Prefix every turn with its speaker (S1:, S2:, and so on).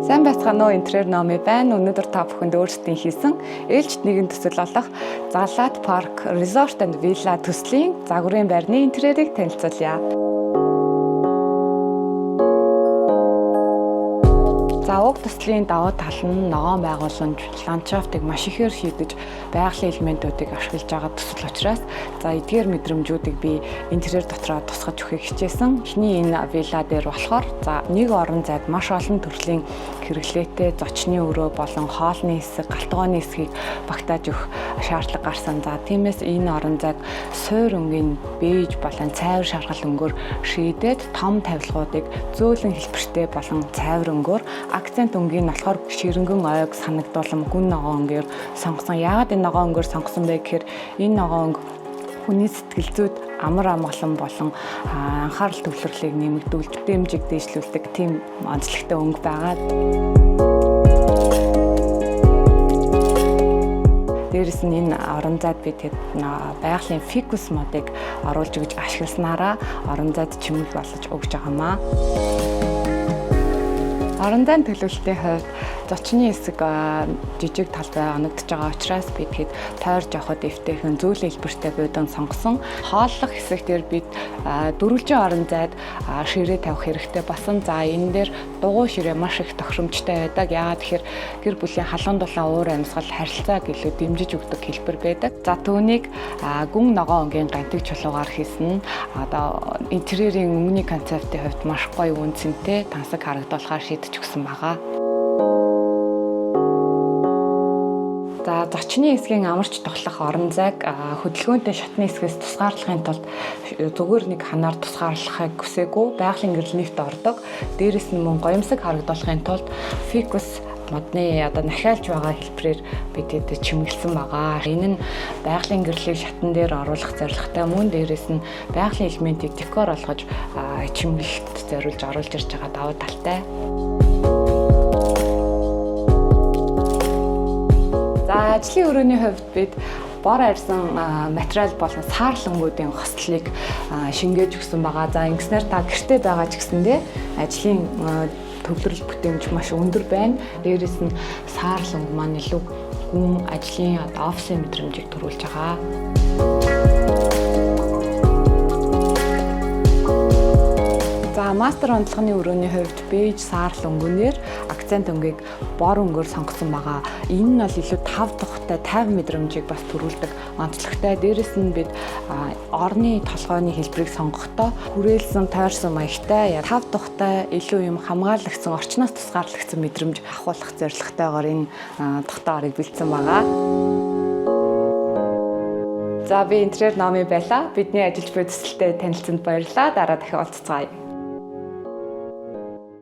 S1: Сайн байцгаана уу, интерьер номи байна. Өнөөдөр та бүхэнд өөрсдийн хийсэн ээлжид нэгэн төсөл болох Залаад парк resort and villa төслийн загварын байрны интерьерийг танилцуулъя. За уг төслийн давуу тал нь ногоон байгууламж, ландшафтыг маш ихээр шийдэж, байгалийн элементүүдийг ашиглаж байгаа төсөл учраас за эдгээр мэдрэмжүүдийг би интерьер дотроо тусгаж өгөхийг хичээсэн. Эхний энэ вилла дээр болохоор за нэг орон зайд маш олон төрлийн хэрэглээтэй зочны өрөө болон хоолны хэсэг, галтгооны хэсгийг багтааж өгөх шаардлага гарсан. За тиймээс энэ орон зайг суур өнгийн бэж болон цайвар шаргал өнгөөр шийдээд том тавилгуудыг зөөлөн хэлбэртэй болон цайвар өнгөөр акцент өнгийн болохоор ширэнгэн ойг санагдуулам гүн ногоон өнгөөр сонгосон. Яагаад энэ ногоон өнгөөр сонгосон бэ гэхээр энэ ногоон өнгө хүний сэтгэл зүйд амар амгалан болон анхаарал төвлөрлийг нэмэгдүүлж дэмжиг дэвшлүүлдэг тийм онцлогтой өнгө байгаа. Дээрээс нь энэ орон зайд бид байгалийн фикус модыг оруулж өгж ашигласнараа орон зайд чимэг болгож өгч байгаамаа. Орон зайн төлөвлөлтийн хувьд зочны хэсэг жижиг талбай оногдож байгаа учраас бид хэд тойрж явахад эвтэйхэн зөөлөн хэлбэртэй будан сонгосон. Хооллох хэсэг дээр бид дөрвөлжин орон зайд ширээ тавих хэрэгтэй басан. За энэ дээр дугуй ширээ маш их тохиромжтой байдаг. Яагаад тэгэхээр гэр бүлийн халуун дулаан уур амьсгал харилцааг илүү дэмжиж өгдөг хэлбэр байдаг. За түүнийг гүн ногоон өнгийн гантиг чулуугаар хийсэн. Одоо интерьерийн өнгөний концептийн хувьд маш гоё үнцэнтэй тансаг харагдуулахаар шийдэж өгсөн байгаа. За зочны хэсгийн амарч тоглох орон зайг хөдөлгөөнтэй шатны хэсгээс тусгаарлахын тулд зүгээр нэг ханаар тусгаарлахыг хүсээгүй байгалийн гэрэл нэвт ордог. Дээрээс нь мөн гоёмсог харагдуулахын тулд фикус модны одоо нахиалж байгаа хэлбэрээр бид чимэглэсэн байгаа. Энэ нь байгалийн гэрлийг шатан дээр оруулах зорилготой мөн дээрээс нь байгалийн элементийг декор болгож чимэглэлт зориулж оруулж ирж байгаа давуу талтай. За ажлын өрөөний хувьд бид бор арьсан материал болон саарлангуудын хослолыг шингээж өгсөн байгаа. За ингэснээр та гэртээ байгаа ч гэсэндээ ажлын төвлөрөл бүтээмж маш өндөр байна. Дээрээс нь саарланг маань илүү гүн ажлын офисын мэдрэмжийг төрүүлж байгаа. За мастер онцлогын өрөөний хувьд бэж саарл өнгөнээр акцент өнгийг бор өнгөөр сонгосон байгаа. Энэ нь бол илүү тав тухтай 50 мэдрэмжийг бас төрүүлдэг онцлогтой. Дээрээс нь бид орны толгойн хэлбэрийг сонгохдоо хүрээлсэн тойрсон маягтай тав тухтай илүү юм хамгаалагдсан орчноос тусгаарлагдсан мэдрэмж авахуулах зорилготойгоор энэ тухтай орыг бэлдсэн байгаа. За би интерьер номи байла. Бидний ажиллаж буй төсөлтэй танилцсанд баярлалаа. Дараа дахин уулзцаая.